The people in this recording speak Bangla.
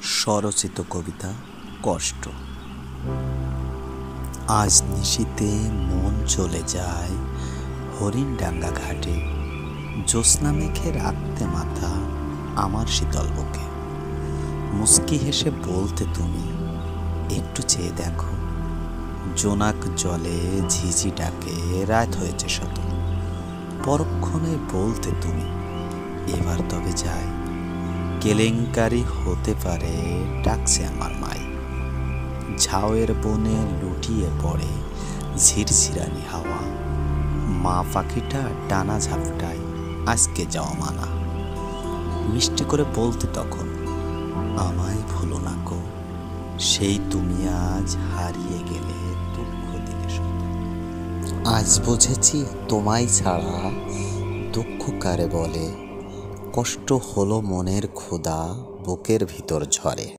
স্বরচিত কবিতা কষ্ট। আজ নিশীতে মন চলে যায় হরিণডাঙ্গা ঘাটে, জ্যোৎস্না মেঘে রাখতে মাথা আমার শীতল বুকে। মুস্কি হেসে বলতে তুমি, একটু চেয়ে দেখো, জোনাক জলে ঝিঝি ডাকে, রাত হয়েছে শত। পরক্ষণে বলতে তুমি, এবার তবে যাই, কেলেঙ্কারি হতে পারে, ডাকছে আমার মাই। ঝাউয়ের বনে লুটিয়ে পড়ে ঝিরঝিরানি হাওয়া, মা পাখিটা ডানা ঝাপটায়, আজকে যাওয়া মানা। মিষ্টি করে বলতে তখন, আমায় ভুলো না গো, সেই তুমি আজ হারিয়ে গেলে, দুঃখ দিলে শত। আজ বুঝেছি তোমায় ছাড়া দুঃখ কারে বলে, কষ্ট হলো মনের ক্ষুধা বুকের ভিতর ঝরে।